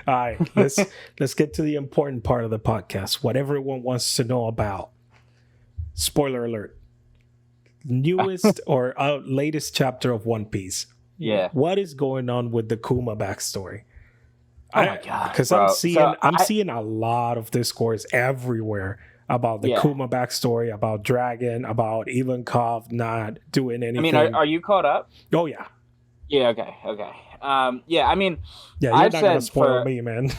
All right, let's get to the important part of the podcast. What everyone wants to know about. Spoiler alert. Newest or latest chapter of One Piece. Yeah. What is going on with the Kuma backstory? Oh my god! Because I'm seeing a lot of discourse everywhere about the Kuma backstory, about Dragon, about Ivankov not doing anything. I mean, are you caught up? Oh yeah. Yeah. Okay. Yeah. I mean, yeah, you're not gonna spoil me, man.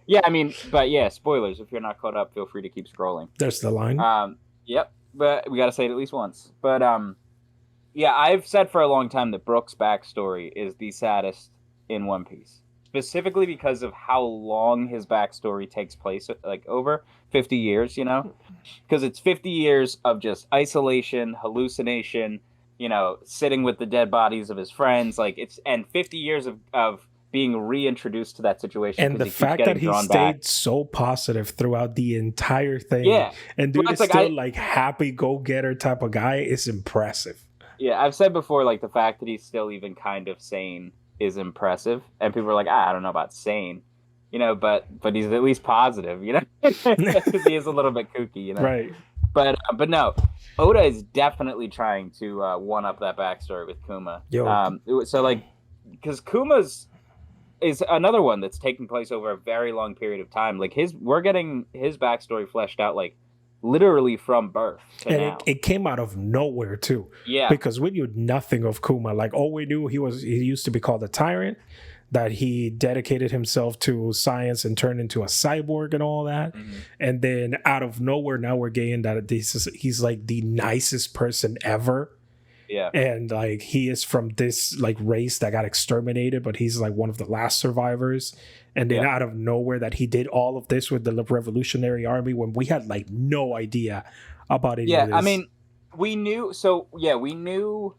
Yeah. I mean, but yeah, spoilers. If you're not caught up, feel free to keep scrolling. There's the line. Yep. But we got to say it at least once. But yeah, I've said for a long time that Brook's backstory is the saddest in One Piece. Specifically because of how long his backstory takes place, like over 50 years, you know? Because it's 50 years of just isolation, hallucination, you know, sitting with the dead bodies of his friends, and 50 years of being reintroduced to that situation. And the fact that he stayed so positive throughout the entire thing, and dude is still like happy go-getter type of guy is impressive. Yeah, I've said before, like the fact that he's still even kind of sane is impressive, and people are like, I don't know about sane, you know, but he's at least positive, you know, because he is a little bit kooky, you know, right? But no, Oda is definitely trying to one up that backstory with Kuma. So like, because Kuma's is another one that's taking place over a very long period of time. Like we're getting his backstory fleshed out like literally from birth to and now. It came out of nowhere too. Yeah, because we knew nothing of Kuma. Like all we knew, he used to be called a tyrant, that he dedicated himself to science and turned into a cyborg and all that. And then out of nowhere, now we're getting that he's like the nicest person ever. Yeah, and like he is from this like race that got exterminated, but he's like one of the last survivors. And then out of nowhere that he did all of this with the Revolutionary Army when we had like no idea about any of this. I mean, we knew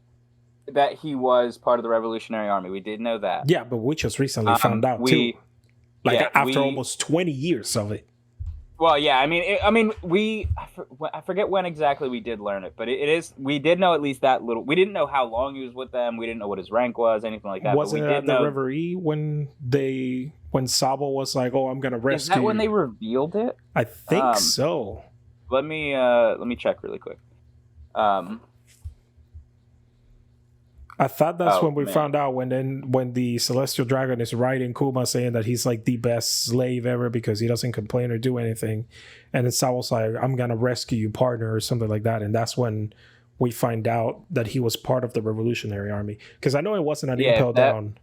that he was part of the Revolutionary Army. We did know that. Yeah, but we just recently found out too. Like after almost 20 years of it. Well, yeah, I mean, I forget when exactly we did learn it, but we did know at least that little. We didn't know how long he was with them. We didn't know what his rank was, anything like that. Wasn't it at the Reverie when Sabo was like, "Oh, I'm gonna rescue"? Is that when they revealed it? I think so. Let me check really quick. I thought that's when we found out when the Celestial Dragon is writing Kuma saying that he's like the best slave ever because he doesn't complain or do anything. And then Sabo's like, I'm going to rescue you, partner, or something like that. And that's when we find out that he was part of the Revolutionary Army. Because I know it wasn't an Impel Down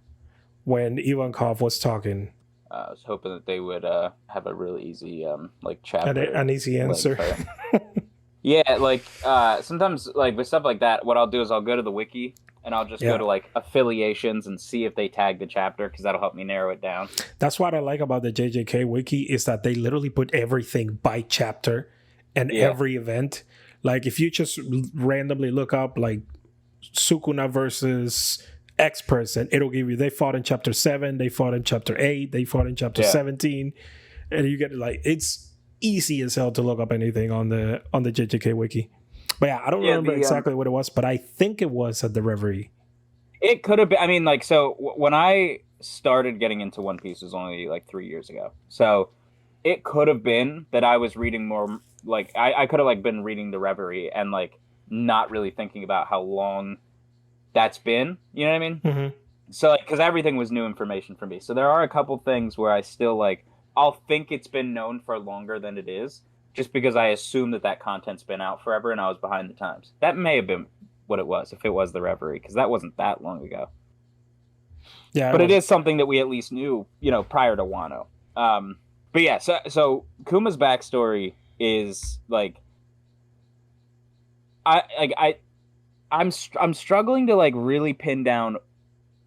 when Ivankov was talking. I was hoping that they would have a really easy chapter. An easy answer. Yeah, like sometimes like with stuff like that, what I'll do is I'll go to the wiki and I'll just go to like affiliations and see if they tag the chapter because that'll help me narrow it down. That's what I like about the JJK wiki is that they literally put everything by chapter and every event. Like if you just randomly look up like Sukuna versus X person, it'll give you they fought in chapter 7, they fought in chapter 8, they fought in chapter 17, and you get like it's easy as hell to look up anything on the JJK wiki. But yeah, I don't remember exactly what it was, but I think it was at the Reverie. It could have been. I mean, like, so when I started getting into One Piece was only like 3 years ago. So it could have been that I was reading more. Like, I could have like been reading the Reverie and like not really thinking about how long that's been. You know what I mean? Mm-hmm. So like, because everything was new information for me. So there are a couple things where I still like. I'll think it's been known for longer than it is. Just because I assume that content's been out forever and I was behind the times. That may have been what it was, if it was the Reverie, because that wasn't that long ago. Yeah, but it is something that we at least knew, you know, prior to Wano. But yeah, so Kuma's backstory is like, I'm struggling to like really pin down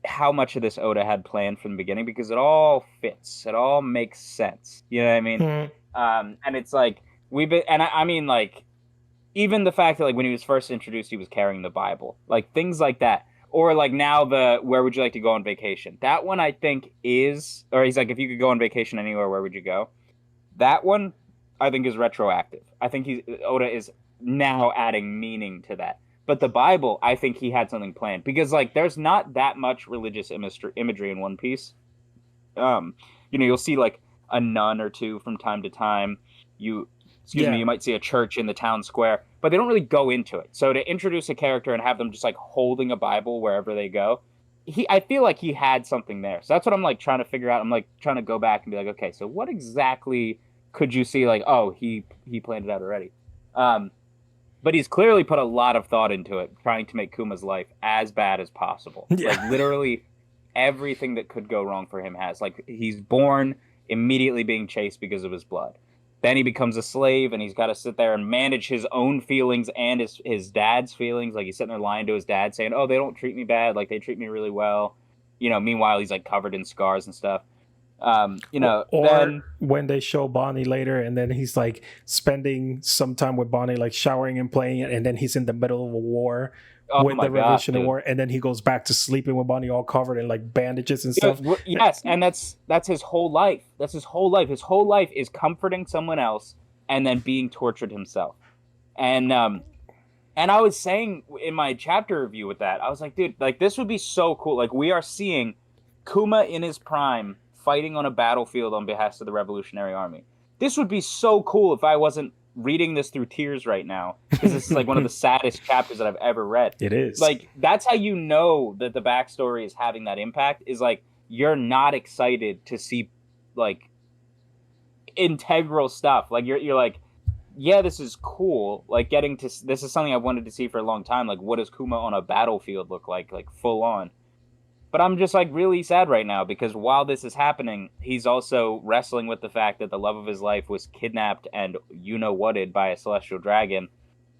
how much of this Oda had planned from the beginning because it all fits, it all makes sense. You know what I mean? Mm-hmm. And it's like. I mean, like, even the fact that, like, when he was first introduced, he was carrying the Bible. Like, things like that. Or, like, now where would you like to go on vacation? That one, I think, is... Or he's like, if you could go on vacation anywhere, where would you go? That one, I think, is retroactive. I think Oda is now adding meaning to that. But the Bible, I think he had something planned. Because, like, there's not that much religious imagery in One Piece. you'll see like a nun or two from time to time. You might see a church in the town square, but they don't really go into it. So to introduce a character and have them just like holding a Bible wherever they go, I feel like he had something there. So that's what I'm like trying to figure out. I'm like trying to go back and be like, okay, so what exactly could you see? Like, oh, he planned it out already. But he's clearly put a lot of thought into it, trying to make Kuma's life as bad as possible. Yeah. Like literally everything that could go wrong for him has. Like he's born immediately being chased because of his blood. Then he becomes a slave, and he's got to sit there and manage his own feelings and his dad's feelings. Like he's sitting there lying to his dad, saying, "Oh, they don't treat me bad. Like they treat me really well." Meanwhile he's like covered in scars and stuff. Or then when they show Bonnie later, and then he's like spending some time with Bonnie, like showering and playing, and then he's in the middle of a war with the Revolutionary War, and then he goes back to sleeping with Bonnie all covered in like bandages and stuff. Yes, and that's his whole life. That's his whole life. His whole life is comforting someone else and then being tortured himself. And I was saying in my chapter review with that, I was like, dude, like this would be so cool. Like we are seeing Kuma in his prime fighting on a battlefield on behalf of the Revolutionary Army. This would be so cool if I wasn't reading this through tears right now, because this is like one of the saddest chapters that I've ever read. It is. Like that's how you know that the backstory is having that impact, is like you're not excited to see like integral stuff. Like you're like, yeah, this is cool. Like this is something I've wanted to see for a long time. Like what does Kuma on a battlefield look like full on? But I'm just like really sad right now, because while this is happening, he's also wrestling with the fact that the love of his life was kidnapped and whatted by a celestial dragon.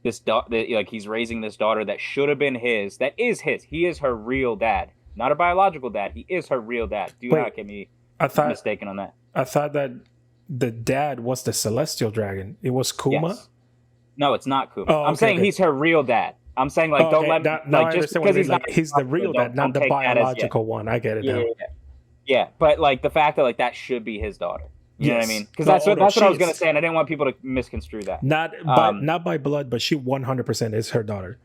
Like he's raising this daughter that should have been his, that is his. He is her real dad, not her biological dad. He is her real dad. Do not get me mistaken on that. I thought that the dad was the celestial dragon. It was Kuma. Yes. No, it's not Kuma. Oh, I'm saying he's her real dad. I'm saying like don't let me like just because he's the real dad, not the biological one. I get it now. Yeah, but like the fact that like that should be his daughter. You know what I mean? Because that's what I was gonna say, and I didn't want people to misconstrue that. Not by blood, but she 100% is her daughter.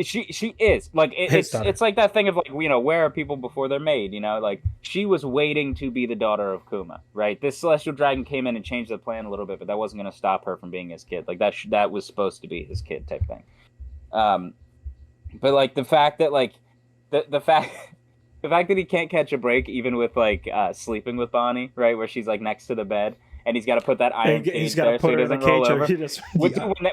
She is like it's like that thing of like where are people before they're made? Like she was waiting to be the daughter of Kuma, right? This celestial dragon came in and changed the plan a little bit, but that wasn't gonna stop her from being his kid. Like that was supposed to be his kid type thing. But like the fact that like the fact that he can't catch a break even with like sleeping with Bonnie, right, where she's like next to the bed and he's got to put that iron cage there so he doesn't roll over.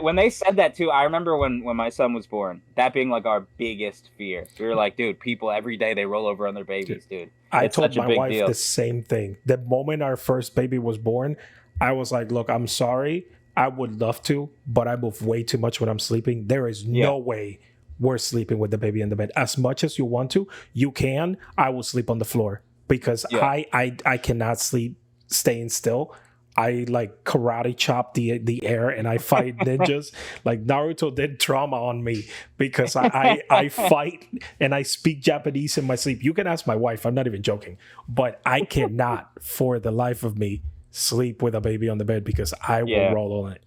When they said that too, I remember when my son was born, that being like our biggest fear. We were like, dude, people every day they roll over on their babies, dude. I told my wife the same thing. The moment our first baby was born, I was like, look, I'm sorry. I would love to, but I move way too much when I'm sleeping. There is no way we're sleeping with the baby in the bed. As much as you want to, you can. I will sleep on the floor because I cannot sleep staying still. I like karate chop the air and I fight ninjas. Like Naruto did trauma on me because I fight and I speak Japanese in my sleep. You can ask my wife. I'm not even joking. But I cannot for the life of me sleep with a baby on the bed because I will roll on it.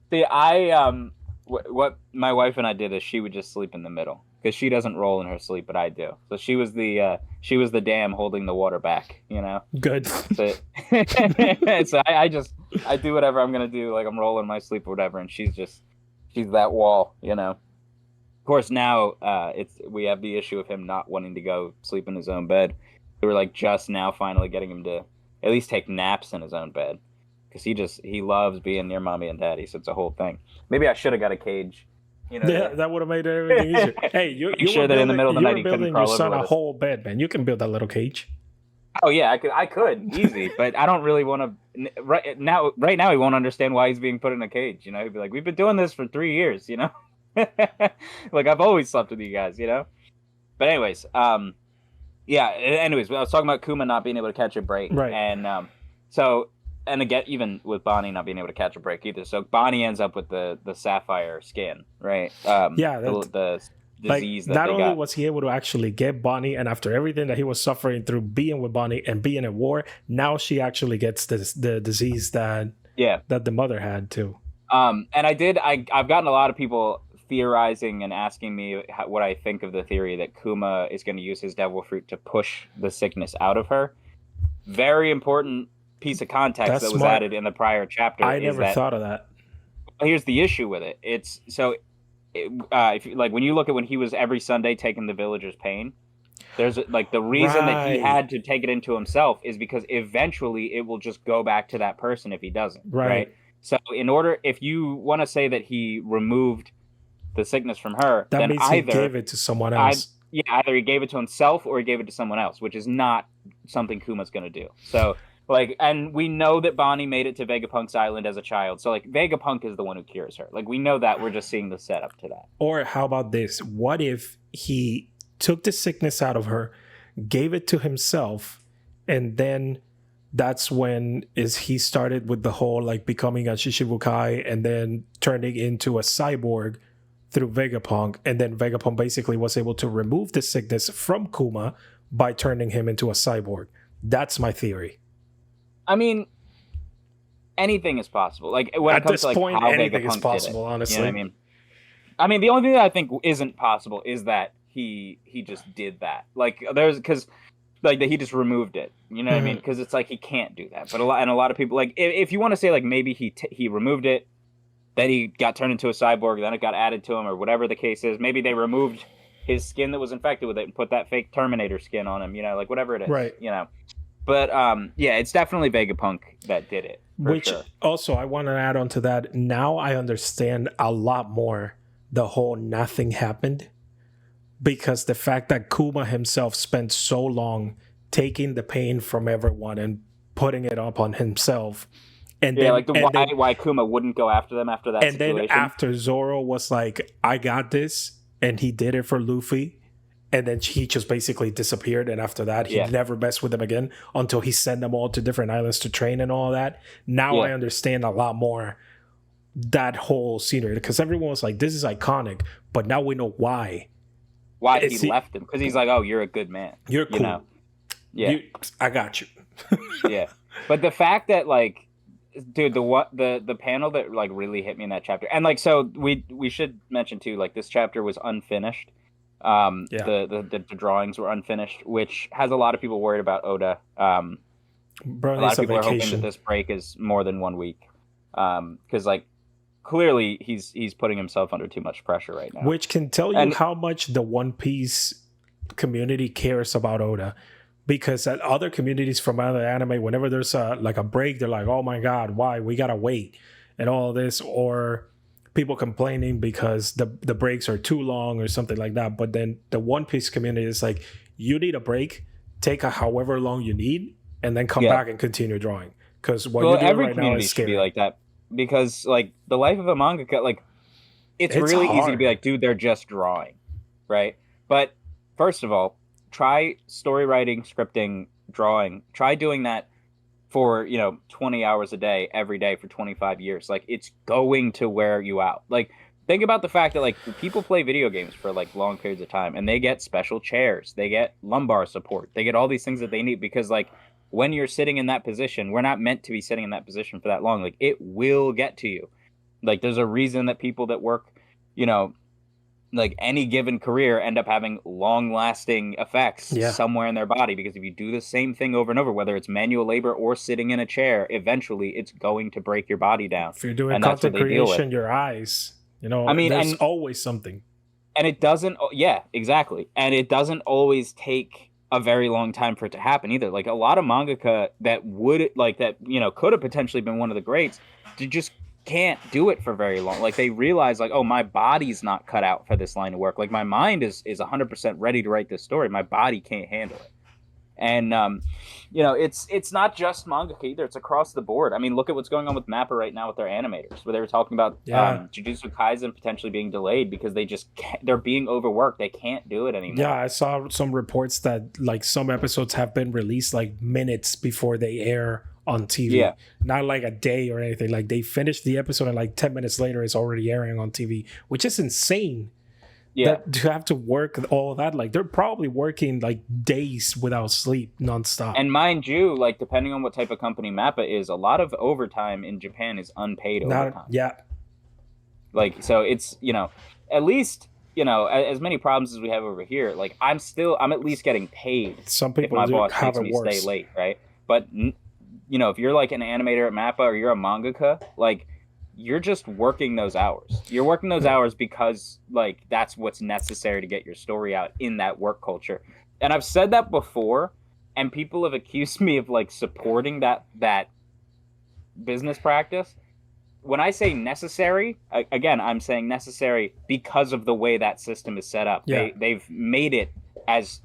See, what my wife and I did is she would just sleep in the middle because she doesn't roll in her sleep, but I do. So she was the dam holding the water back, Good. So I do whatever I'm gonna do, like I'm rolling my sleep or whatever, and she's that wall, Of course, now we have the issue of him not wanting to go sleep in his own bed. We were like just now finally getting him to at least take naps in his own bed, because he loves being near mommy and daddy. So it's a whole thing. Maybe I should have got a cage. That would have made everything easier. Hey, you sure that in the middle of the night he couldn't crawl over your son a whole bed, man. You can build that little cage. Oh yeah, I could easy, but I don't really want to. Right now, he won't understand why he's being put in a cage. He'd be like, "We've been doing this for 3 years." Like I've always slept with you guys. But anyways, yeah. Anyways, I was talking about Kuma not being able to catch a break, right? And and again, even with Bonnie not being able to catch a break either. So Bonnie ends up with the sapphire skin, right? The disease that not they only got. was he able to actually get Bonnie, and after everything that he was suffering through being with Bonnie and being at war, now she actually gets the disease that the mother had too. And I've gotten a lot of people theorizing and asking me what I think of the theory that Kuma is going to use his devil fruit to push the sickness out of her. very important piece of context That's that was smart. added in the prior chapter. I is never that, thought of that. here's the issue with it. It's so, if you, like when you look at when he was every Sunday taking the villagers' pain, there's like the reason that he Right. had to take it into himself is because eventually it will just go back to that person if he doesn't. Right. So in order, if you want to say that he removed the sickness from her, That then means he gave it to someone else. either he gave it to himself or he gave it to someone else, which is not something Kuma's going to do. So, like, and we know that Bonnie made it to Vegapunk's island as a child. So, like, Vegapunk is the one who cures her. Like, we know that. We're just seeing the setup to that. Or how about this? What if he took the sickness out of her, gave it to himself, and then that's when he started with the whole like becoming a Shishibukai and then turning into a cyborg through Vegapunk, and then Vegapunk basically was able to remove the sickness from Kuma by turning him into a cyborg. That's my theory. I mean, anything is possible. Like when At it comes this to like point, how anything Vegapunk is possible, did it. honestly. You know what I mean? I mean, the only thing that I think isn't possible is that he just did that. Like there's because like that he just removed it. You know what I mean? Because it's like he can't do that. But a lot of people like if you want to say like maybe he removed it, then he got turned into a cyborg, then it got added to him or whatever the case is. Maybe they removed his skin that was infected with it and put that fake Terminator skin on him. You know, like whatever it is. Right. You know. But yeah, it's definitely Vegapunk that did it. Which sure. Also, I want to add on to that. Now I understand a lot more the whole nothing happened, because the fact that Kuma himself spent so long taking the pain from everyone and putting it up on himself. And yeah, then, like why Kuma wouldn't go after them after that and situation. then after Zoro was like, I got this, and he did it for Luffy. And then he just basically disappeared. And after that, he never messed with them again until he sent them all to different islands to train and all that. Now I understand a lot more that whole scenery, because everyone was like, this is iconic. But now we know why. Why he left him. Because he's like, oh, you're a good man. You're cool. You know? Yeah. I got you. Yeah. But the fact that, like, dude, the panel that, like, really hit me in that chapter. And, like, so we should mention, too, like, this chapter was unfinished. The drawings were unfinished, which has a lot of people worried about Oda. Bro, a lot of people are hoping that this break is more than 1 week, because like clearly he's putting himself under too much pressure right now, which can tell you how much the One Piece community cares about Oda, because at other communities from other anime, whenever there's a break, they're like, oh my god, why we gotta wait and all this, or people complaining because the breaks are too long or something like that. But then the One Piece community is like, you need a break, take however long you need, and then come back and continue drawing, because what you're doing right now is scary. Should be like that, because like the life of a mangaka, like it's really hard. easy to be like, dude, they're just drawing, right? But first of all, try story writing, scripting, drawing. Try doing that for 20 hours a day every day for 25 years. Like, it's going to wear you out. Like, think about the fact that like people play video games for like long periods of time, and they get special chairs, they get lumbar support, they get all these things that they need, because like when you're sitting in that position, we're not meant to be sitting in that position for that long. Like, it will get to you. Like, there's a reason that people that work like any given career end up having long-lasting effects somewhere in their body, because if you do the same thing over and over, whether it's manual labor or sitting in a chair, eventually it's going to break your body down. If you're doing content creation, your eyes, I mean, there's always something. And it doesn't, exactly. And it doesn't always take a very long time for it to happen either. Like, a lot of mangaka that would, like, that, could have potentially been one of the greats, just can't do it for very long. Like, they realize, like, oh, my body's not cut out for this line of work. Like, my mind is 100% ready to write this story. My body can't handle it. And it's not just mangaka either. It's across the board. I mean, look at what's going on with Mappa right now with their animators, where they were talking about Jujutsu Kaisen potentially being delayed because they're being overworked. They can't do it anymore. Yeah, I saw some reports that like some episodes have been released like minutes before they air on TV. Not like a day or anything. Like, they finished the episode and like 10 minutes later it's already airing on TV, which is insane. That to have to work all of that, like they're probably working like days without sleep nonstop. And mind you, like, depending on what type of company Mappa is, a lot of overtime in Japan is unpaid overtime. Like, so it's, at least, as many problems as we have over here, like I'm at least getting paid. Some people if my boss makes me stay late, right? But you know, if you're like an animator at Mappa or you're a mangaka, like you're just working those hours. You're working those hours because like that's what's necessary to get your story out in that work culture. And I've said that before, and people have accused me of like supporting that business practice. When I say necessary, again, I'm saying necessary because of the way that system is set up. Yeah. They've made it as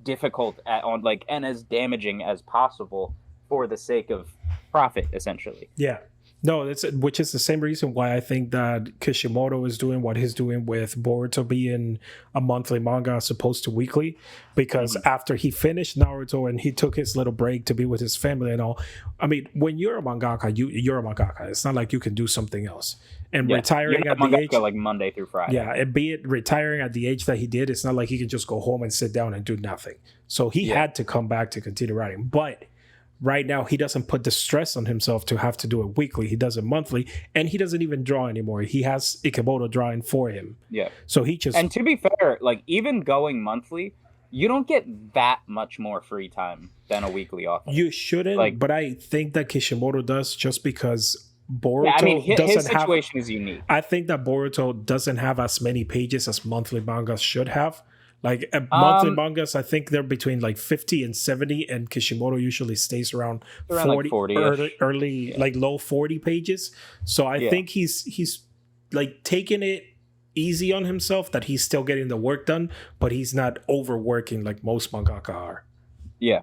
difficult on like and as damaging as possible for the sake of profit, essentially. Yeah. No, which is the same reason why I think that Kishimoto is doing what he's doing with Boruto being a monthly manga as opposed to weekly. Because after he finished Naruto and he took his little break to be with his family and all, I mean, when you're a mangaka, you're a mangaka. It's not like you can do something else. And retiring at the age like Monday through Friday. Yeah, and be it retiring at the age that he did, it's not like he can just go home and sit down and do nothing. So he had to come back to continue writing. But right now, he doesn't put the stress on himself to have to do it weekly. He does it monthly, and he doesn't even draw anymore. He has Ikemoto drawing for him. Yeah. So he just... And to be fair, like even going monthly, you don't get that much more free time than a weekly author. You shouldn't, like, but I think that Kishimoto does just because Boruto his situation is unique. I think that Boruto doesn't have as many pages as monthly mangas should have. Like monthly mangas, I think they're between like 50 and 70, and Kishimoto usually stays around 40 early like low 40 pages. So I think he's like taking it easy on himself, that he's still getting the work done, but he's not overworking like most mangaka are. Yeah.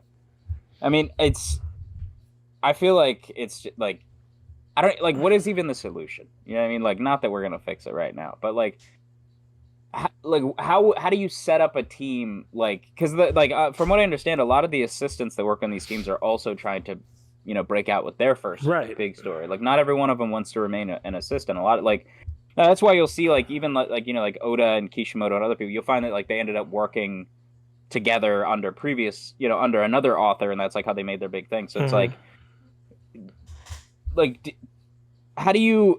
I mean, I feel like it's like, I don't like, what is even the solution? You know what I mean? Like, not that we're going to fix it right now, but like how do you set up a team, like, because from what I understand, a lot of the assistants that work on these teams are also trying to, you know, break out with their first big story. Like, not every one of them wants to remain an assistant. A lot of like that's why you'll see like even like you know like Oda and Kishimoto and other people, you'll find that like they ended up working together under previous, you know, under another author, and that's like how they made their big thing. So it's like how do you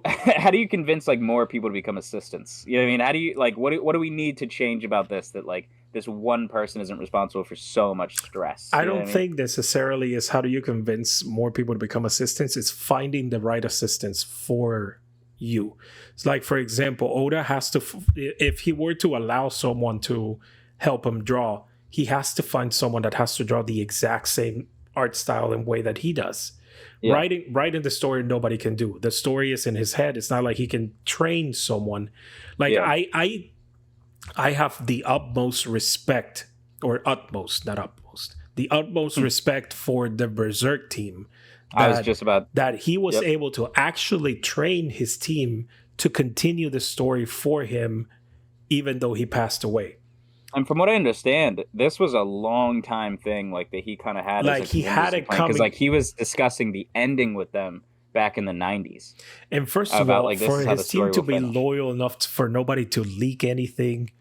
convince like more people to become assistants? You know what I mean? How do you like what do we need to change about this, that like this one person isn't responsible for so much stress? I don't think necessarily is how do you convince more people to become assistants. It's finding the right assistants for you. It's like, for example, Oda has to, if he were to allow someone to help him draw, he has to find someone that has to draw the exact same art style and way that he does. Yeah. Writing the story, nobody can do. The story is in his head. It's not like he can train someone. Like I have the utmost respect, or utmost, not utmost, the utmost respect for the Berserk team. I was just about that he was able to actually train his team to continue the story for him, even though he passed away. And from what I understand, this was a long time thing, like that he kind of had. Like he had it coming, because like he was discussing the ending with them back in the 90s. And first of all, like, for his team to be loyal enough for nobody to leak anything,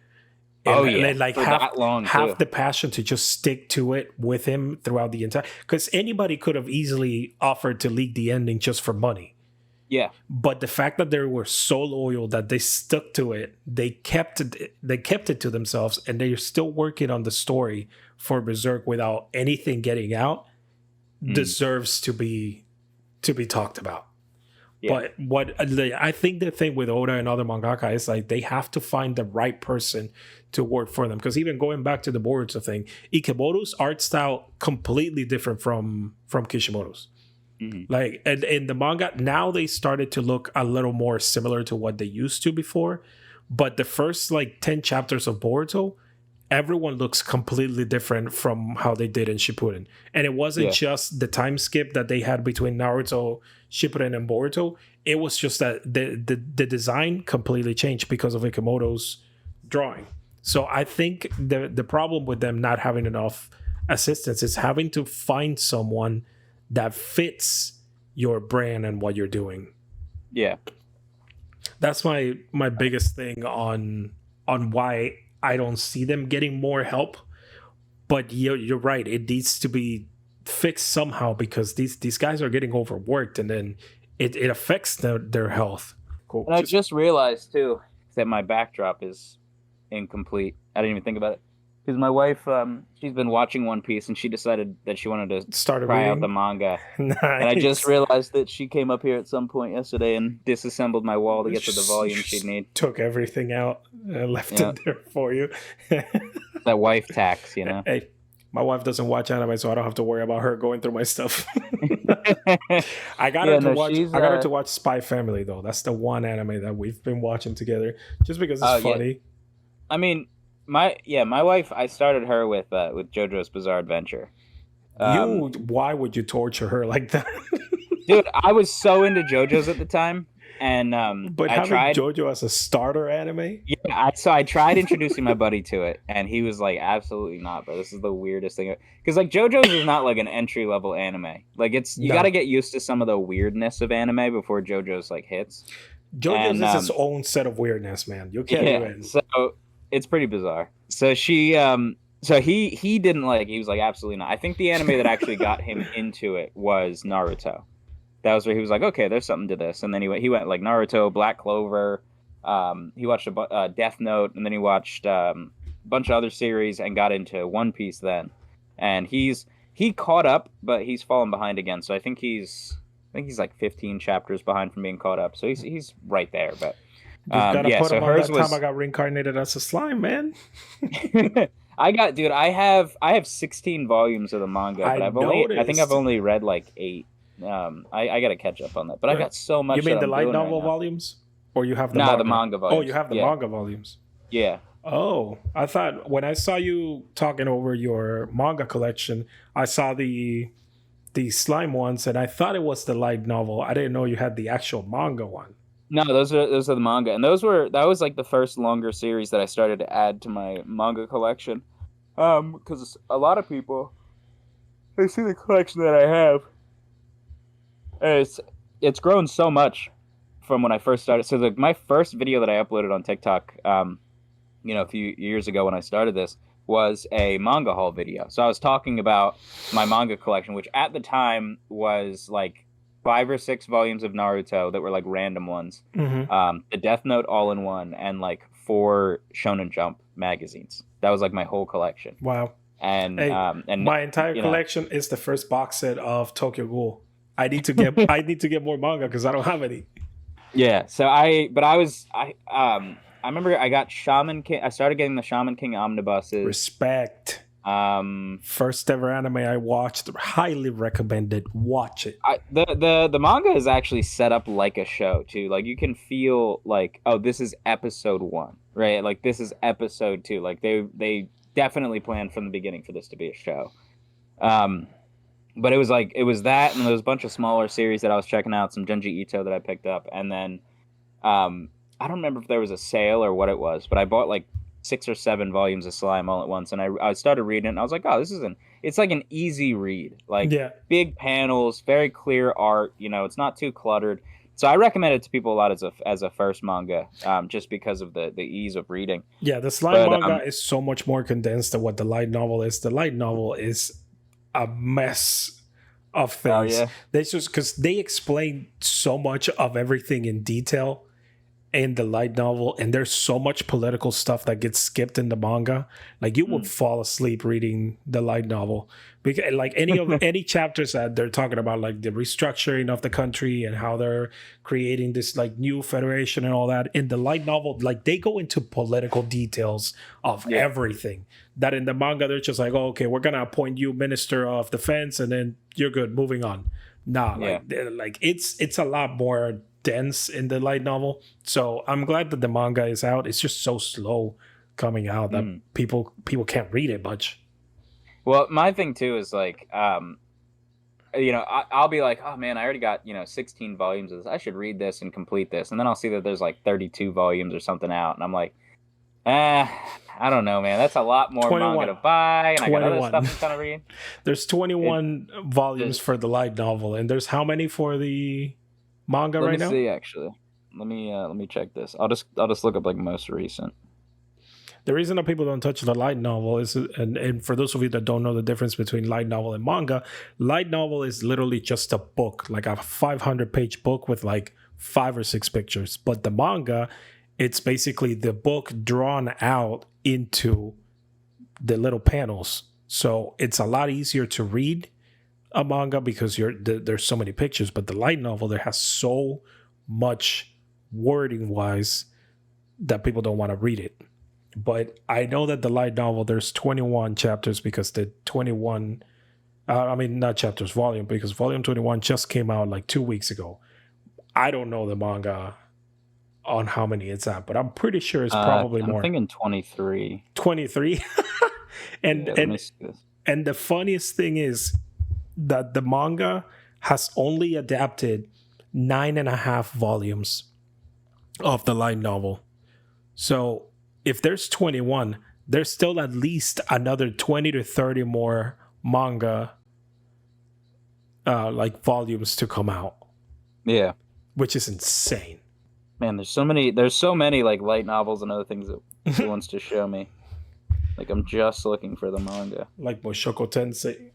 and like have the passion to just stick to it with him throughout the entire. Because anybody could have easily offered to leak the ending just for money. Yeah, but the fact that they were so loyal that they stuck to it, they kept it to themselves, and they're still working on the story for Berserk without anything getting out, deserves to be talked about. Yeah. But I think the thing with Oda and other mangaka is like they have to find the right person to work for them. Because even going back to the Boruto thing, Ikemoto's art style completely different from Kishimoto's. Like, and in the manga now, they started to look a little more similar to what they used to before, but the first like 10 chapters of Boruto, everyone looks completely different from how they did in Shippuden. And it wasn't just the time skip that they had between Naruto, Shippuden, and Boruto. It was just that the design completely changed because of Ikemoto's drawing. So I think the problem with them not having enough assistance is having to find someone that fits your brand and what you're doing. Yeah. That's my biggest thing on why I don't see them getting more help. But you're right. It needs to be fixed somehow, because these guys are getting overworked, and then it affects their health. Cool. And I just realized too that my backdrop is incomplete. I didn't even think about it. Because my wife, she's been watching One Piece, and she decided that she wanted to Started try out the reading. manga. And I just Nice. realized that she came up here at some point yesterday and disassembled my wall to get to the volume she'd Just need. took everything out and left Yeah, it there for you. that wife tax, you know. Hey, my wife doesn't watch anime, so I don't have to worry about her going through my stuff. I got her Yeah, to no, watch. she's I got her to watch Spy Family though. That's the one anime that we've been watching together, just because it's oh yeah. funny. I mean, my wife. I started her with JoJo's Bizarre Adventure. Why would you torture her like that? Dude, I was so into JoJo's at the time, and But I having tried. JoJo as a starter anime, Yeah, I tried introducing my buddy to it, and he was like, "Absolutely not, bro. This is the weirdest thing." Because like JoJo's is not like an entry level anime. Like it's you got to no. get used to some of the weirdness of anime before JoJo's like hits. JoJo's And is its own set of weirdness, man. You can't yeah, even. so it's pretty bizarre. So he didn't like. He was like, "Absolutely not." I think the anime that actually got him into it was Naruto. That was where he was like, okay, there's something to this. And then he went like Naruto, Black Clover. He watched Death Note, and then he watched a bunch of other series and got into One Piece then. And he caught up, but he's fallen behind again. So I think he's like 15 chapters behind from being caught up. So he's right there. But You've got to yeah, put so him on hers that was. time I got reincarnated as a slime, man. Dude, I have 16 volumes of the manga, but I think I've noticed. only read like 8. I got to catch up on that, but I got so much. You mean that the I'm light doing novel right now. volumes, or you have the Nah, manga? the manga Oh, volumes. you have the Yeah. manga volumes. Yeah. Oh, I thought when I saw you talking over your manga collection, I saw the slime ones, and I thought it was the light novel. I didn't know you had the actual manga one. No, those are the manga, and that was like the first longer series that I started to add to my manga collection. Because a lot of people, they see the collection that I have. It's grown so much from when I first started. So my first video that I uploaded on TikTok, a few years ago when I started this, was a manga haul video. So I was talking about my manga collection, which at the time was like 5 or 6 volumes of Naruto that were like random ones, the Death Note all-in-one, and like 4 Shonen Jump magazines. That was like my whole collection. Wow. And Hey, and my entire collection is the first box set of Tokyo Ghoul. I need to get more manga because I don't have any. Yeah. So I remember I got Shaman King. I started getting the Shaman King omnibuses. Respect. First ever anime I watched. Highly recommended. Watch it. The manga is actually set up like a show too. Like you can feel like, oh, this is episode 1, right? Like this is episode 2. Like they definitely planned from the beginning for this to be a show. But it was that, and there was a bunch of smaller series that I was checking out, some Junji Ito that I picked up, and then I don't remember if there was a sale or what it was, but I bought like 6 or 7 volumes of Slime all at once, and I started reading it, and I was like, oh, it's like an easy read, like big panels, very clear art, it's not too cluttered. So I recommend it to people a lot as a first manga, just because of the ease of reading. Yeah, the Slime manga is so much more condensed than what the light novel is. The light novel is a mess of things. Oh, yeah. They just because they explain so much of everything in detail in the light novel, and there's so much political stuff that gets skipped in the manga. Like you would fall asleep reading the light novel because like any chapters that they're talking about, like the restructuring of the country and how they're creating this like new federation and all that. In the light novel, like they go into political details of everything. That in the manga, they're just like, oh, okay, we're gonna appoint you minister of defense, and then you're good, moving on. Nah, like it's a lot more dense in the light novel. So I'm glad that the manga is out. It's just so slow coming out that people can't read it much. Well, my thing too is like, I'll be like, oh man, I already got 16 volumes of this. I should read this and complete this, and then I'll see that there's like 32 volumes or something out, and I'm like, I don't know, man. That's a lot more 21. manga to buy, and 21. I got other stuff I'm trying to read. There's 21 volumes for the light novel, and there's how many for the manga right now? Let me see, actually. Let me check this. I'll just look up like most recent. The reason that people don't touch the light novel is, and for those of you that don't know the difference between light novel and manga, light novel is literally just a book, like a 500-page book with like 5 or 6 pictures. But the manga, it's basically the book drawn out into the little panels. So it's a lot easier to read a manga because there's so many pictures. But the light novel, there has so much wording wise that people don't want to read it. But I know that the light novel, there's 21 chapters because the 21, not chapters, volume, because volume 21 just came out like 2 weeks ago. I don't know the manga on how many it's at, but I'm pretty sure it's probably more. I'm thinking 23. 23? and the funniest thing is that the manga has only adapted 9.5 volumes of the light novel. So if there's 21, there's still at least another 20 to 30 more manga volumes to come out. Yeah. Which is insane. Man, there's so many like light novels and other things that he wants to show me. Like I'm just looking for the manga. Like Mushoku Tensei.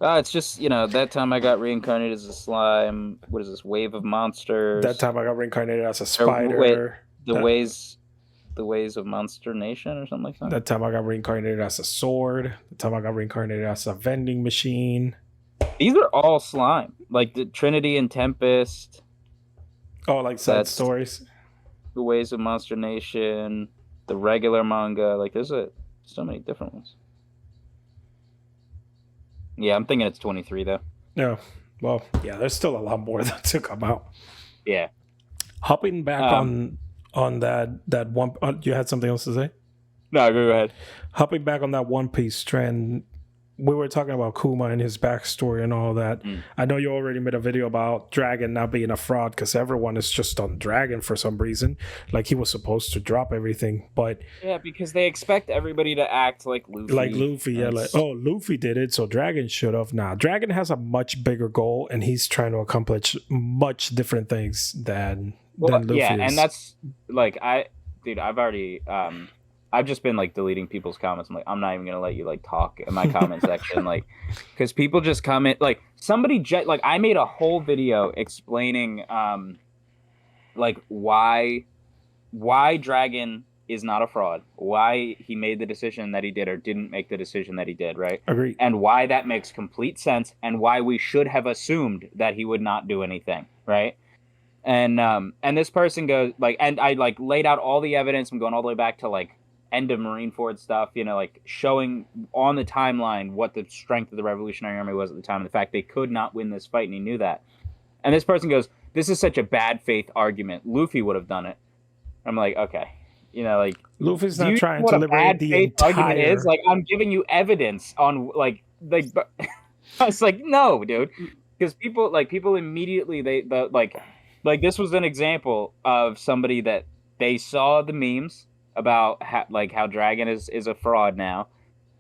It's just, that time I got reincarnated as a slime. What is this? Wave of Monsters. That time I got reincarnated as a spider. The Ways of Monster Nation or something like that. That time I got reincarnated as a sword. The time I got reincarnated as a vending machine. These are all slime. Like the Trinity and Tempest. Oh, like side stories. The Ways of Monster Nation. The regular manga. Like there's so many different ones. Yeah, I'm thinking it's 23 though. Yeah. Well, yeah, there's still a lot more to come out. Yeah. Hopping back on that one, you had something else to say? No, go ahead. Hopping back on that One Piece trend, we were talking about Kuma and his backstory and all that. I know you already made a video about Dragon not being a fraud because everyone is just on Dragon for some reason. Like he was supposed to drop everything, but yeah, because they expect everybody to act like Luffy. Like Luffy, yeah. Like, oh, Luffy did it, so Dragon should have. Nah, Dragon has a much bigger goal, and he's trying to accomplish much different things than Luffy is. And that's like I've already I've just been like deleting people's comments. I'm like, I'm not even gonna let you like talk in my comment section, like, because people just comment like somebody like I made a whole video explaining like why Dragon is not a fraud, why he made the decision that he did or didn't make the decision that he did, right? Agreed. And why that makes complete sense, and why we should have assumed that he would not do anything, right? And this person goes like, and I like laid out all the evidence. I'm going all the way back to like end of Marineford stuff, like showing on the timeline what the strength of the Revolutionary Army was at the time, and the fact they could not win this fight, and he knew that. And this person goes, "This is such a bad faith argument. Luffy would have done it." I'm like, okay, like Luffy's not trying to liberate the entire argument is. Like, I'm giving you evidence on like I was like, no, dude, because people immediately they like this was an example of somebody that they saw the memes about how Dragon is a fraud now,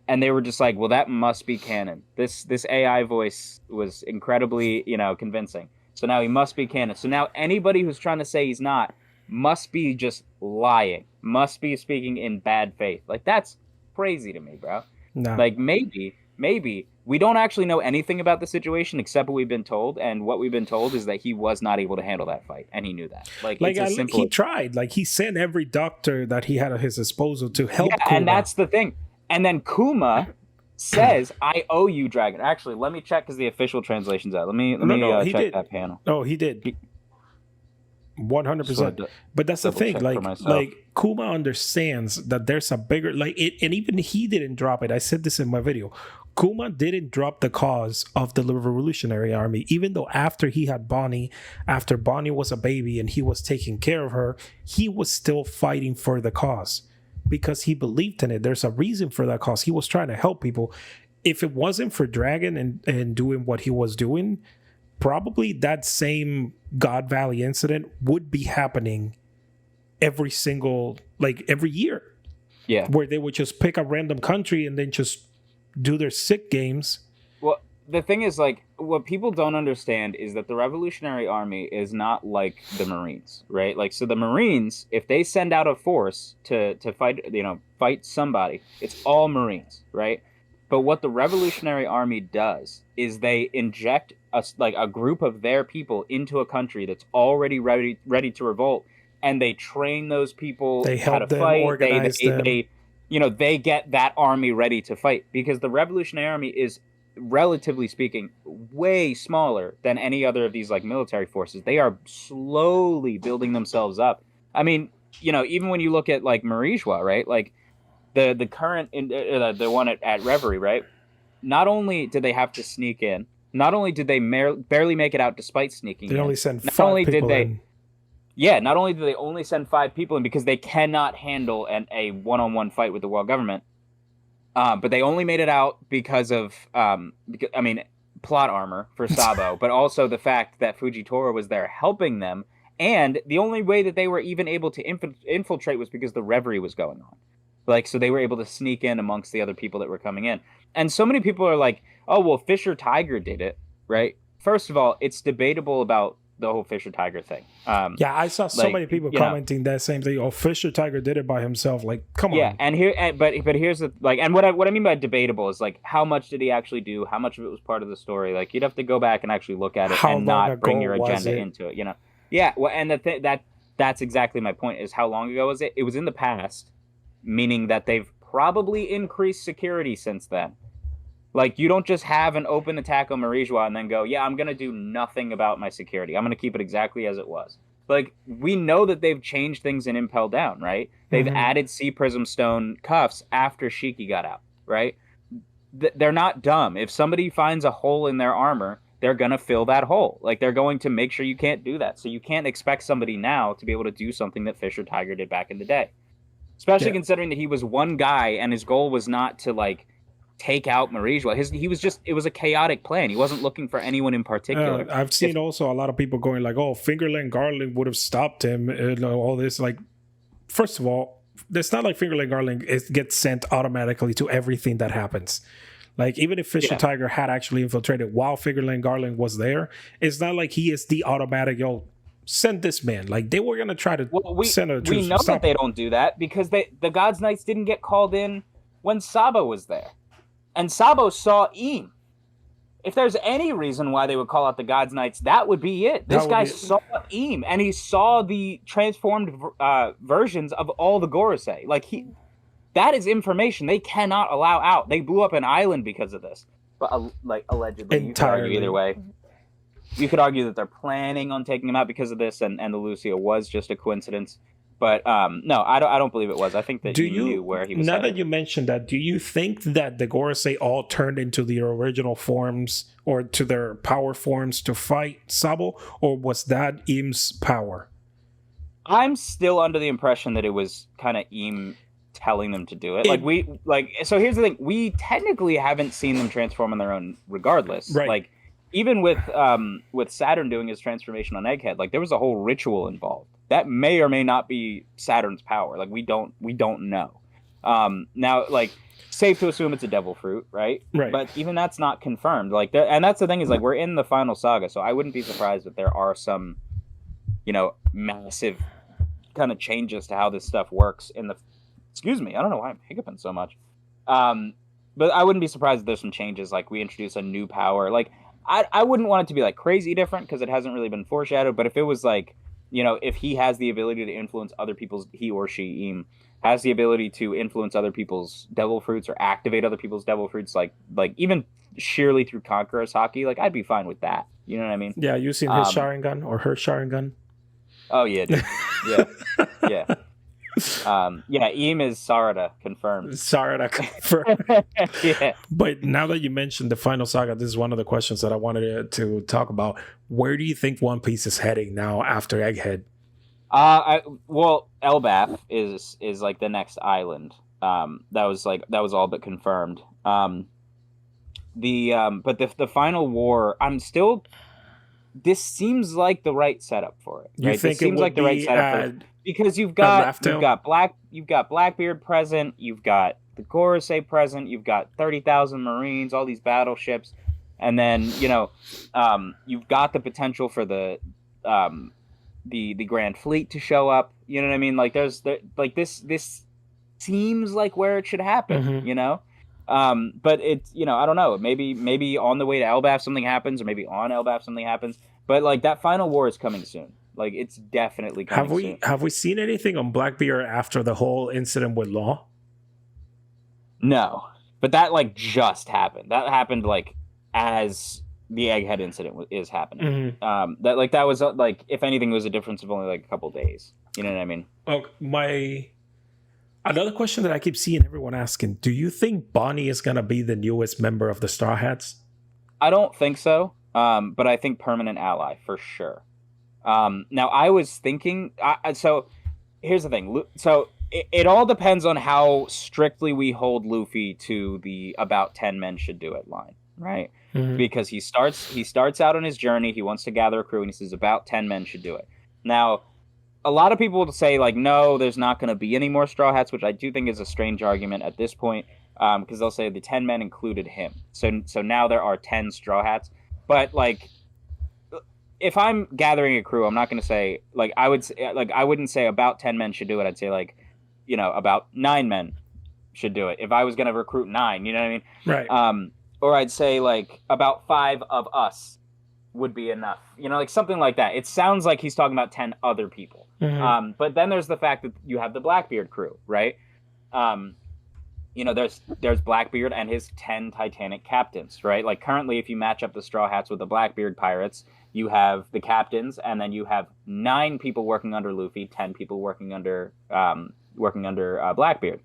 and they were just like, well, that must be canon. This AI voice was incredibly convincing, so now he must be canon. So now anybody who's trying to say he's not must be just lying, must be speaking in bad faith. Like, that's crazy to me, bro. No. Like maybe we don't actually know anything about the situation except what we've been told, and what we've been told is that he was not able to handle that fight, and he knew that. He tried. Like, he sent every doctor that he had at his disposal to help Kuma. And that's the thing. And then Kuma says, "I owe you, Dragon." Actually, let me check because the official translation's out. Let me check that panel. Oh, he did. 100%. But that's the thing. Like Kuma understands that there's a bigger and even he didn't drop it. I said this in my video. Kuma didn't drop the cause of the Revolutionary Army, even though after he had Bonnie, after Bonnie was a baby and he was taking care of her, he was still fighting for the cause because he believed in it. There's a reason for that cause. He was trying to help people. If it wasn't for Dragon and doing what he was doing, probably that same God Valley incident would be happening every year. Yeah. Where they would just pick a random country and then just do their sick games. Well, the thing is, like, what people don't understand is that the Revolutionary Army is not like the Marines, right? Like, so the Marines, if they send out a force to fight somebody, it's all Marines, right? But what the Revolutionary Army does is they inject a group of their people into a country that's already ready to revolt, and they train those people how to fight. Organize them. they get that army ready to fight, because the Revolutionary Army is, relatively speaking, way smaller than any other of these like military forces. They are slowly building themselves up. I mean, even when you look at like Marijua, right? Like the current the one at Reverie, right? Not only did they have to sneak in, not only did they barely make it out despite sneaking in. They only sent not 5 only people did they, in. Yeah, not only did they only send 5 people in because they cannot handle a one-on-one fight with the world government, but they only made it out because of, plot armor for Sabo, but also the fact that Fujitora was there helping them. And the only way that they were even able to infiltrate was because the Reverie was going on. Like, so they were able to sneak in amongst the other people that were coming in. And so many people are like, oh, well, Fisher Tiger did it, right? First of all, it's debatable about the whole Fisher Tiger thing. Yeah, I saw so many people commenting that same thing. Oh, Fisher Tiger did it by himself. Like, come on. Yeah, but here's the like, and what I mean by debatable is like, how much did he actually do? How much of it was part of the story? Like, you'd have to go back and actually look at it and not bring your agenda into it. Yeah. Well, and that's exactly my point. Is how long ago was it? It was in the past, meaning that they've probably increased security since then. Like, you don't just have an open attack on Marijua and then go, yeah, I'm going to do nothing about my security. I'm going to keep it exactly as it was. Like, we know that they've changed things in Impel Down, right? They've added Sea Prism Stone cuffs after Shiki got out, right? They're not dumb. If somebody finds a hole in their armor, they're going to fill that hole. Like, they're going to make sure you can't do that. So you can't expect somebody now to be able to do something that Fisher Tiger did back in the day. Especially considering that he was one guy and his goal was not to, like, take out Marijua. It was a chaotic plan. He wasn't looking for anyone in particular. I've seen also a lot of people going like, oh, Fingerling Garland would have stopped him, all this. Like, first of all, it's not like Fingerling Garland gets sent automatically to everything that happens. Like, even if Fisher Tiger had actually infiltrated while Fingerling Garland was there, it's not like he is the automatic, send this man. Like, they were going to try to send a truce. We know that they don't do that because the God's Knights didn't get called in when Sabo was there. And Sabo saw Eam. If there's any reason why they would call out the God's Knights, that would be it. This guy saw Eam, and he saw the transformed versions of all the Gorosei. Like, that is information they cannot allow out. They blew up an island because of this. But, allegedly, entirely. You could argue either way. You could argue that they're planning on taking him out because of this, and the Lucia was just a coincidence. But no, I don't believe it was. I think that he knew where he was now headed. that you mentioned that, do you think that the Gorosei all turned into their original forms or to their power forms to fight Sabo, or was that Eam's power? I'm still under the impression that it was kind of Eam telling them to do it. So here's the thing: we technically haven't seen them transform on their own, regardless. Right. Like, even with Saturn doing his transformation on Egghead, like, there was a whole ritual involved. That may or may not be Saturn's power. Like, we don't know. Now, like, safe to assume it's a devil fruit, right? Right. But even that's not confirmed. Like, and that's the thing is, like, we're in the final saga, so I wouldn't be surprised if there are some, massive kind of changes to how this stuff works in the. Excuse me, I don't know why I'm hiccuping so much. But I wouldn't be surprised if there's some changes. Like, we introduce a new power. Like, I wouldn't want it to be like crazy different because it hasn't really been foreshadowed. But if it was like, if he has the ability to influence other people's, he or she, Eam, has the ability to influence other people's devil fruits or activate other people's devil fruits, like even sheerly through Conqueror's Haki, like, I'd be fine with that. You know what I mean? Yeah, you seen his Sharingan or her Sharingan? Oh, yeah, dude. Yeah. Eam is Sarada, confirmed. Sarada, confirmed. Yeah. But now that you mentioned the final saga, this is one of the questions that I wanted to talk about. Where do you think One Piece is heading now after Egghead? Elbaf is like the next island. That was all but confirmed. But the final war, this seems like the right setup for it. Right? You think this seems like the right setup for it. Because you've got Blackbeard present, you've got the Gorosei present, you've got 30,000 Marines, all these battleships, and then you've got the potential for the Grand Fleet to show up. You know what I mean? Like, this seems like where it should happen. Mm-hmm. But it's I don't know. Maybe on the way to Elbaf something happens, or maybe on Elbaf something happens. But like, that final war is coming soon. Like, it's definitely coming soon. Have we seen anything on Blackbeard after the whole incident with Law? No, but that like just happened. That happened like as the Egghead incident is happening. Mm-hmm. That was like, if anything, it was a difference of only like a couple days. You know what I mean? Okay, another question that I keep seeing everyone asking: do you think Bonnie is gonna be the newest member of the Straw Hats? I don't think so. But I think permanent ally for sure. Now I was thinking. So here's the thing. So it all depends on how strictly we hold Luffy to the about 10 men should do it line, right? Mm-hmm. Because he starts out on his journey. He wants to gather a crew, and he says about 10 men should do it. Now, a lot of people will say like, no, there's not going to be any more Straw Hats, which I do think is a strange argument at this point, because they'll say the 10 men included him. So now there are 10 Straw Hats, but like, if I'm gathering a crew, I'm not going to say like I wouldn't say about 10 men should do it. I'd say like, about 9 men should do it. If I was going to recruit 9, you know what I mean? Right. Or I'd say like about 5 of us would be enough. Like something like that. It sounds like he's talking about 10 other people. Mm-hmm. But then there's the fact that you have the Blackbeard crew, right? There's Blackbeard and his 10 Titanic captains, right? Like currently, if you match up the Straw Hats with the Blackbeard pirates, you have the captains, and then you have 9 people working under Luffy, 10 people working under Blackbeard.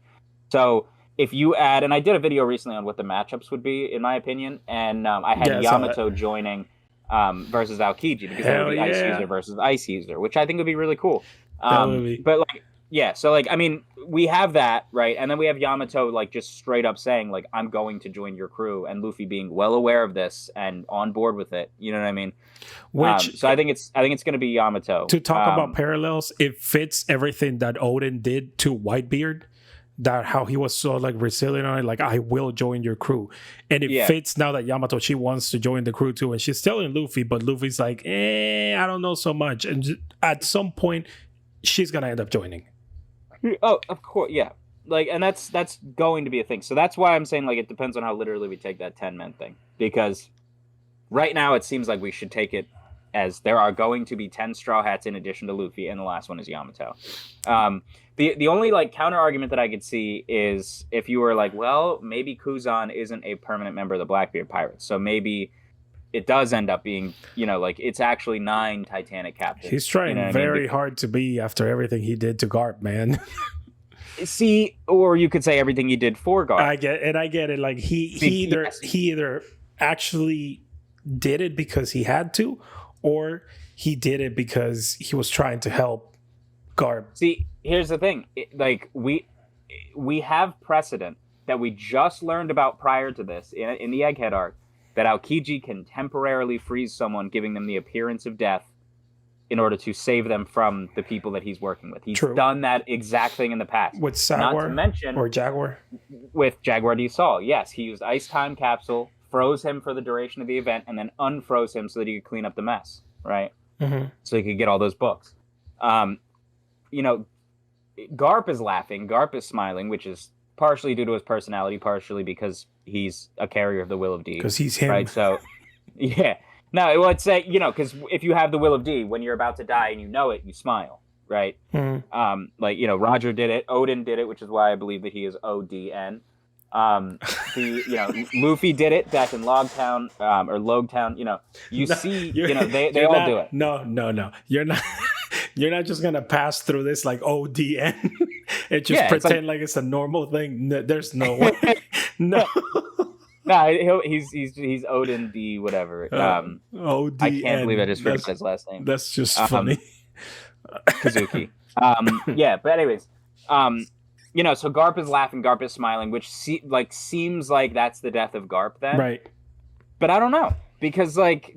So if you add, and I did a video recently on what the matchups would be, in my opinion, and I had Yamato joining versus Aokiji, because that would be Ice User versus Ice User, which I think would be really cool. But like, yeah, so like, I mean, we have that, right? And then we have Yamato like just straight up saying like, I'm going to join your crew, and Luffy being well aware of this and on board with it. You know what I mean? So I think it's going to be Yamato. To talk about parallels, it fits everything that Odin did to Whitebeard. That how he was so like resilient on it, like I will join your crew, and it fits now that Yamato, she wants to join the crew too, and she's telling Luffy, but Luffy's like, I don't know so much, and at some point she's gonna end up joining. Oh, of course, yeah. Like, and that's going to be a thing. So that's why I'm saying like it depends on how literally we take that 10 men thing, because right now it seems like we should take it as there are going to be 10 Straw Hats in addition to Luffy, and the last one is Yamato. The only like counter argument that I could see is if you were like, well, maybe Kuzan isn't a permanent member of the Blackbeard Pirates, so maybe it does end up being, like it's actually 9 Titanic captains. He's trying very hard to be after everything he did to Garp, man. See, or you could say everything he did for Garp. I get it. Like he either actually did it because he had to, or he did it because he was trying to help Garp. See, here's the thing. We have precedent that we just learned about prior to this in the Egghead arc, that Aokiji can temporarily freeze someone, giving them the appearance of death in order to save them from the people that he's working with. He's done that exact thing in the past. With Jaguar? Not to mention... Or Jaguar? With Jaguar D. Saul, yes. He used Ice Time Capsule, froze him for the duration of the event, and then unfroze him so that he could clean up the mess, right? Mm-hmm. So he could get all those books. Garp is laughing, Garp is smiling, which is partially due to his personality, partially because he's a carrier of the Will of D. Because he's him. Right, so, yeah. No, let's say, because if you have the Will of D, when you're about to die and you know it, you smile, right? Mm-hmm. Roger did it, Odin did it, which is why I believe that he is ODN. Luffy did it back in Logtown, or Logtown, they all do it. No. You're not... You're not just gonna pass through this like ODN and just pretend like it's a normal thing. No, there's no way. No. No, he's Odin D whatever. ODN. I can't believe I just forgot his last name. That's just funny. Kazuki. But anyways, so Garp is laughing, Garp is smiling, which seems like that's the death of Garp then. Right. But I don't know. Because, it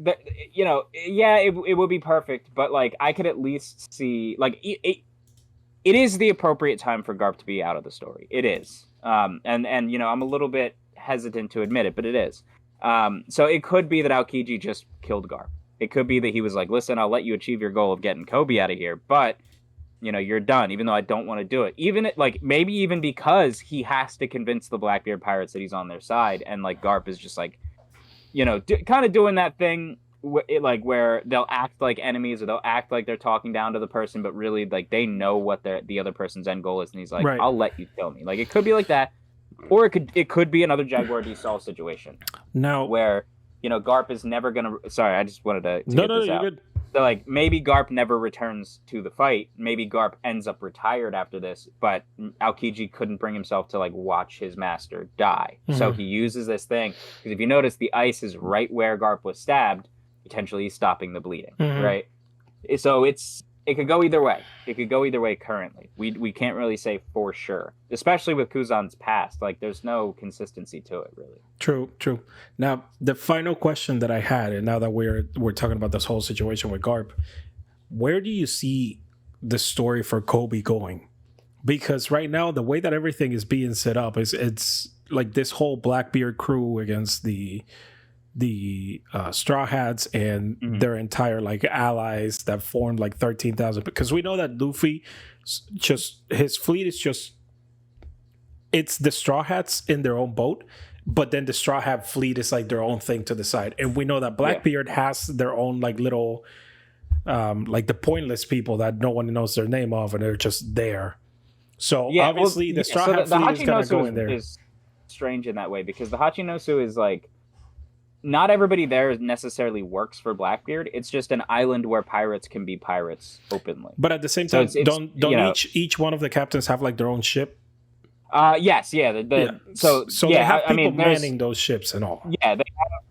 would be perfect, but, I could at least see, it is the appropriate time for Garp to be out of the story. It is. I'm a little bit hesitant to admit it, but it is. So it could be that Aokiji just killed Garp. It could be that he was like, listen, I'll let you achieve your goal of getting Koby out of here, but, you're done, even though I don't want to do it. Maybe even because he has to convince the Blackbeard Pirates that he's on their side, and, Garp is just, kind of doing that thing, where they'll act like enemies, or they'll act like they're talking down to the person, but really, they know what the other person's end goal is, and he's like, I'll let you kill me. It could be like that, Or it could be another Jaguar D Saul situation Now, where Garp is never gonna. Sorry, I just wanted to no, get no, this you're out. good. So like maybe Garp never returns to the fight. Maybe Garp ends up retired after this, but Aokiji couldn't bring himself to like watch his master die. So he uses this thing because if you notice, the ice is right where Garp was stabbed, potentially stopping the bleeding. Right. So it could go either way. It could go either way currently. We can't really say for sure, especially with Kuzan's past. Like, there's no consistency to it, really. True. Now, the final question that I had, and now that we're talking about this whole situation with Garp, where do you see the story for Koby going? Because right now, the way that everything is being set up is it's like this whole Blackbeard crew against the Straw Hats and their entire like allies that formed like 13,000, because we know that Luffy just his fleet is just it's the Straw Hats in their own boat, but then the Straw Hat fleet is like their own thing to the side, and we know that Blackbeard has their own like little like the pointless people that no one knows their name of, and they're just there. So obviously the Straw Hat fleet is gonna go in there. Is strange in that way because the Hachinosu is like, not everybody there necessarily works for Blackbeard. It's just an island where pirates can be pirates openly. But at the same time, don't each one of the captains have like their own ship? Yes, yeah. So they have people manning those ships and all. Yeah,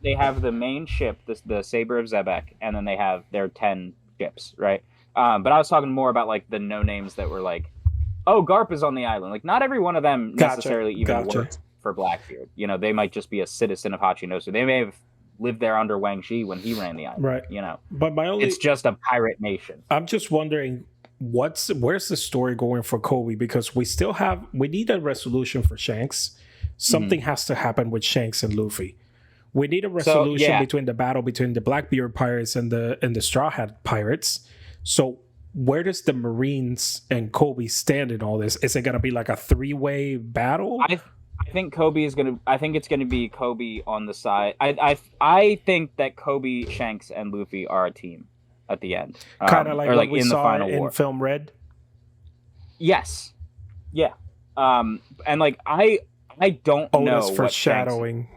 they have the main ship, the Saber of Zebek, and then they have their 10 ships, right? But I was talking more about like the no names that were like, oh, Garp is on the island. Like, not every one of them necessarily even works for Blackbeard. They might just be a citizen of Hachinosu. They may have lived there under Wang Shi when he ran the island, right? But it's just a pirate nation. I'm just wondering where's the story going for Koby, because we need a resolution for Shanks. Something has to happen with Shanks and Luffy. We need a resolution between the battle between the Blackbeard pirates and the Straw Hat pirates. So where does the Marines and Koby stand in all this? Is it going to be like a 3-way battle? I think it's gonna be Koby on the side. I think that Koby, Shanks, and Luffy are a team at the end. Kind of like we saw in Film Red. Yes. Yeah. And like I don't know what foreshadowing.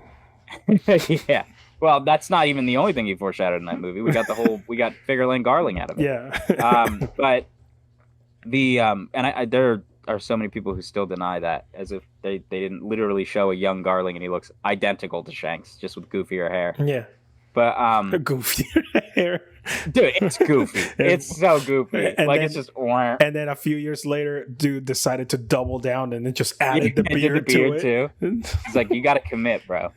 Yeah. Well, that's not even the only thing he foreshadowed in that movie. We got Figurlane Garling out of it. Yeah. But the there are so many people who still deny that, as if they didn't literally show a young Garling and he looks identical to Shanks, just with goofier hair. Yeah. But goofier hair. Dude, it's goofy. It's so goofy. It's just and then a few years later, dude decided to double down and then just added the beard to it. Too. It's like, you gotta commit, bro.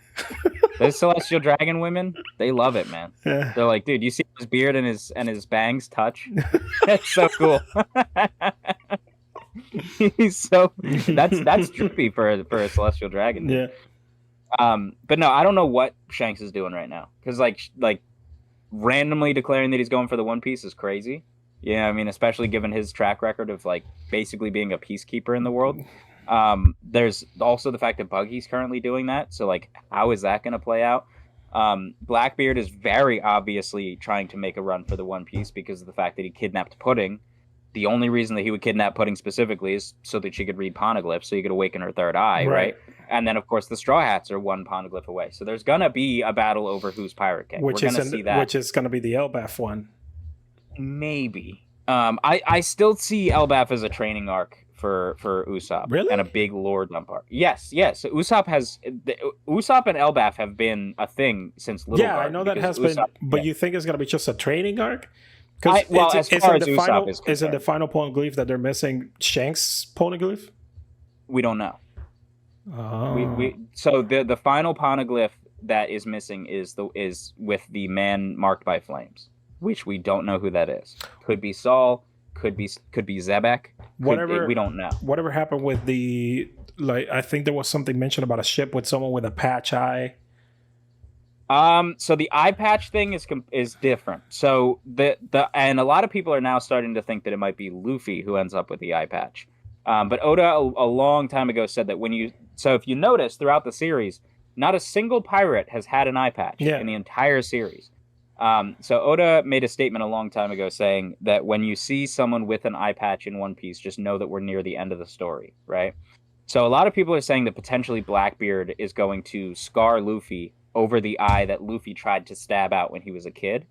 Those Celestial Dragon women, they love it, man. Yeah. They're like, dude, you see his beard and his bangs touch? That's so cool. He's so that's trippy for a Celestial Dragon. Yeah. But no, I don't know what Shanks is doing right now, because like randomly declaring that he's going for the One Piece is crazy. Yeah, I mean, especially given his track record of like basically being a peacekeeper in the world. There's also the fact that Buggy's currently doing that. So like, how is that going to play out? Blackbeard is very obviously trying to make a run for the One Piece because of the fact that he kidnapped Pudding. The only reason that he would kidnap Pudding specifically is so that she could read poneglyphs, so he could awaken her third eye, right? And then, of course, the Straw Hats are one poneglyph away. So there's going to be a battle over who's Pirate King. We're going to see that. Which is going to be the Elbaf one. Maybe. I still see Elbaf as a training arc for Usopp. Really? And a big lore dump arc. Yes. Usopp and Elbaf have been a thing since Little Guard. Yeah, I know that has been, but you think it's going to be just a training arc? As far as Usopp is concerned. Isn't the final poneglyph that they're missing Shanks' poneglyph? We don't know. Oh. So the final poneglyph that is missing is with the man marked by flames, which we don't know who that is. Could be Saul, could be Zebek. We don't know. Whatever happened with I think there was something mentioned about a ship with someone with a patch eye. So the eye patch thing is different. So and a lot of people are now starting to think that it might be Luffy who ends up with the eye patch. But Oda a long time ago said that if you notice throughout the series, not a single pirate has had an eye patch in the entire series. So Oda made a statement a long time ago saying that when you see someone with an eye patch in One Piece, just know that we're near the end of the story, right? So a lot of people are saying that potentially Blackbeard is going to scar Luffy over the eye that Luffy tried to stab out when he was a kid.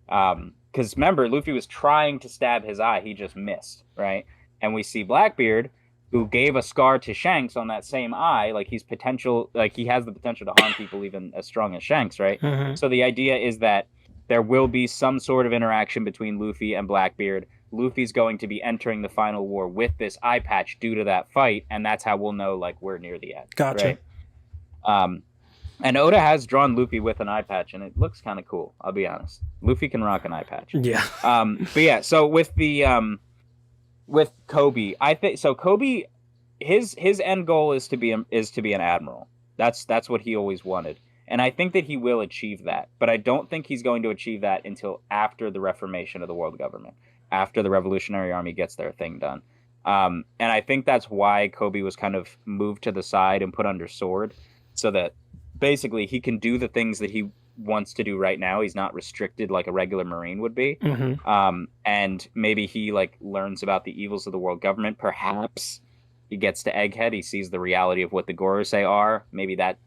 Because remember, Luffy was trying to stab his eye, he just missed, right? And we see Blackbeard, who gave a scar to Shanks on that same eye, like he has the potential to harm people even as strong as Shanks, right? Mm-hmm. So the idea is that there will be some sort of interaction between Luffy and Blackbeard. Luffy's going to be entering the final war with this eye patch due to that fight, and that's how we'll know like we're near the end. Gotcha. Right? And Oda has drawn Luffy with an eye patch, and it looks kind of cool. I'll be honest. Luffy can rock an eye patch. Yeah. But yeah, so with with Koby, I think so. Koby, his end goal is to be an admiral. That's what he always wanted, and I think that he will achieve that. But I don't think he's going to achieve that until after the reformation of the world government, after the Revolutionary Army gets their thing done. And I think that's why Koby was kind of moved to the side and put under sword, so that basically he can do the things that he wants to do right now. He's not restricted like a regular Marine would be. Mm-hmm. And maybe he like learns about the evils of the world government. Perhaps he gets to Egghead. He sees the reality of what the Gorosei are. Maybe that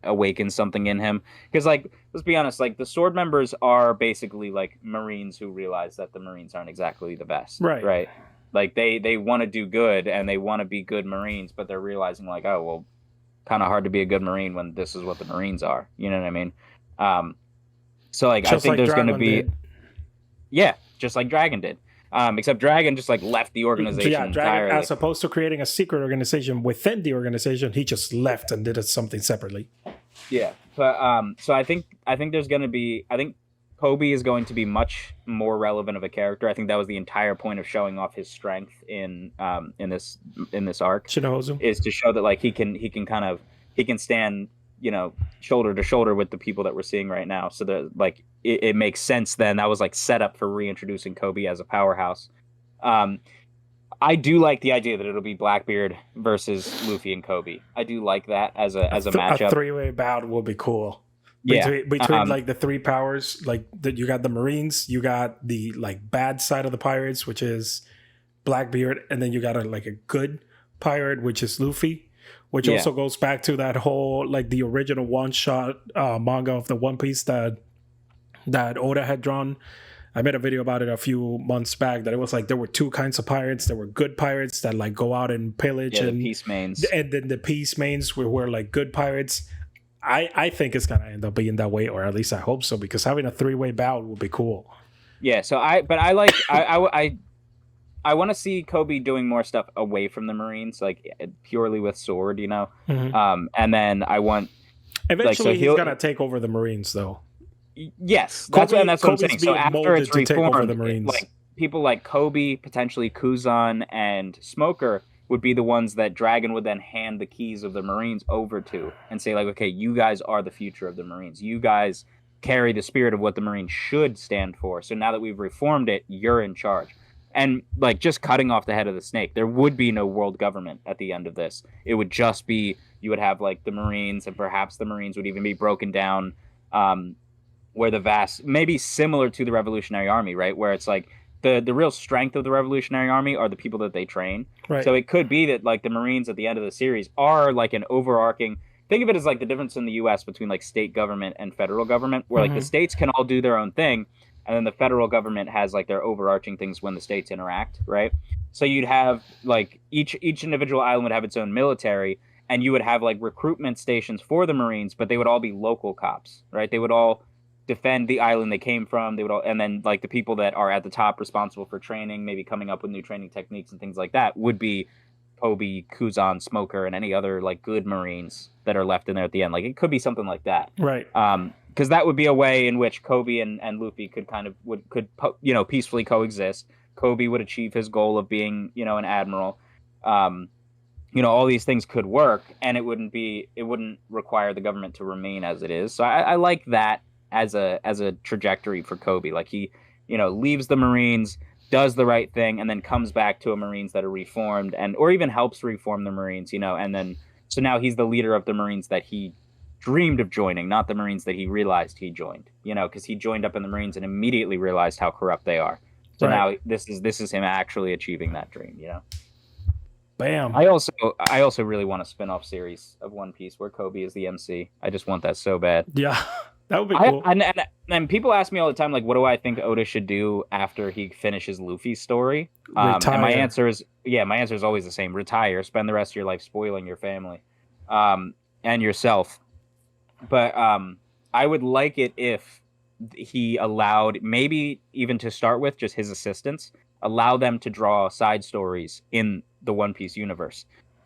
awakens something in him. Because like, let's be honest, like the sword members are basically like Marines who realize that the Marines aren't exactly the best. Right. Like they want to do good and they want to be good Marines, but they're realizing like, oh, well, kind of hard to be a good Marine when this is what the Marines are. You know what I mean? So like, just I think like there's going to be, just like Dragon did. Except Dragon just like left the organization Dragon, entirely. as opposed to creating a secret organization within the organization, he just left and did something separately. Yeah, but so I think there's going to be, I think Koby is going to be much more relevant of a character. I think that was the entire point of showing off his strength in this arc. Shinozu is to show that like he can stand, you know, shoulder to shoulder with the people that we're seeing right now. So that like it makes sense then. That was like set up for reintroducing Koby as a powerhouse. I do like the idea that it'll be Blackbeard versus Luffy and Koby. I do like that as a matchup. A three-way bout will be cool. Yeah, between like the three powers, like that, you got the Marines, you got the like bad side of the pirates, which is Blackbeard, and then you got a good pirate, which is Luffy, which also goes back to that whole like the original one-shot manga of the One Piece that Oda had drawn. I made a video about it a few months back, that it was like there were two kinds of pirates. There were good pirates that like go out and pillage, and the peace mains, and then the peace mains were like good pirates. I think it's gonna end up being that way, or at least I hope so, because having a three-way bout would be cool. Yeah, so I want to see Koby doing more stuff away from the Marines, like purely with sword, you know. Mm-hmm. And then I want eventually he's gonna take over the Marines, though. Yes, that's what I'm saying. So after it's reformed, the Marines, like people like Koby, potentially Kuzan, and Smoker would be the ones that Dragon would then hand the keys of the Marines over to and say like, okay, you guys are the future of the Marines. You guys carry the spirit of what the Marines should stand for. So now that we've reformed it, you're in charge. And like just cutting off the head of the snake, there would be no world government at the end of this. It would just be, you would have like the Marines, and perhaps the Marines would even be broken down where the vast, maybe similar to the Revolutionary Army, right? Where it's like, the real strength of the Revolutionary Army are the people that they train. Right. So it could be that like the Marines at the end of the series are like an overarching, think of it as like the difference in the US between like state government and federal government, where like the states can all do their own thing, and then the federal government has like their overarching things when the states interact, right? So you'd have like each individual island would have its own military, and you would have like recruitment stations for the Marines, but they would all be local cops, right? They would all defend the island they came from. They would all, and then like the people that are at the top responsible for training, maybe coming up with new training techniques and things like that, would be Koby, Kuzan, Smoker, and any other like good Marines that are left in there at the end. Like it could be something like that, right? Because that would be a way in which Koby and Luffy could peacefully coexist. Koby would achieve his goal of being, you know, an admiral. All these things could work, and it wouldn't require the government to remain as it is. So I like that as a trajectory for Koby. Like he, leaves the Marines, does the right thing, and then comes back to a Marines that are reformed, or even helps reform the Marines, and then so now he's the leader of the Marines that he dreamed of joining, not the Marines that he realized he joined, because he joined up in the Marines and immediately realized how corrupt they are. So now this is him actually achieving that dream, bam. I also really want a spin-off series of One Piece where Koby is the MC. I just want that so bad. Yeah, that would be cool. And people ask me all the time, like, what do I think Oda should do after he finishes Luffy's story? And my answer is always the same: retire, spend the rest of your life spoiling your family, and yourself. But I would like it if he allowed, maybe even to start with, just his assistants, allow them to draw side stories in the One Piece universe.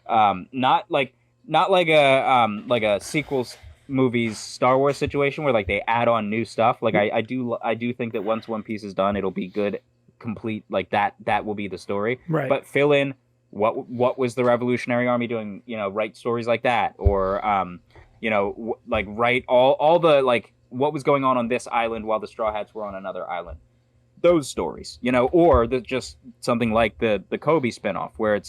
Not like a sequels movies Star Wars situation where like they add on new stuff. Like I do think that once One Piece is done, it'll be good, complete, like that will be the story. Right. But fill in what was the Revolutionary Army doing, write stories like that, or like write all the, like, what was going on this island while the Straw Hats were on another island. Those stories, or just something like the Koby spinoff, where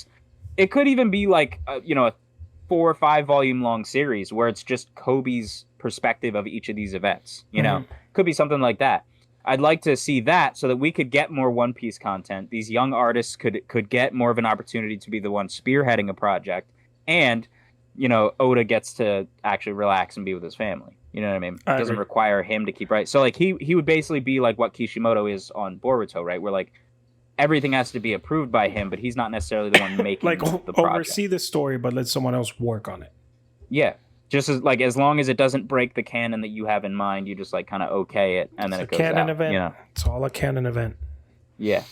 it could even be like a 4 or 5 volume long series where it's just Koby's perspective of each of these events. Could be something like that. I'd like to see that so that we could get more One Piece content. These young artists could get more of an opportunity to be the one spearheading a project, and Oda gets to actually relax and be with his family. You know what I mean? It doesn't require him to keep writing. So like he would basically be like what Kishimoto is on Boruto, right? Where like everything has to be approved by him, but he's not necessarily the one making like the project. Oversee the story, but let someone else work on it. Yeah, just as long as it doesn't break the canon that you have in mind, you just like kind of okay it, and then it goes canon out. Event. It's all a canon event. Yeah.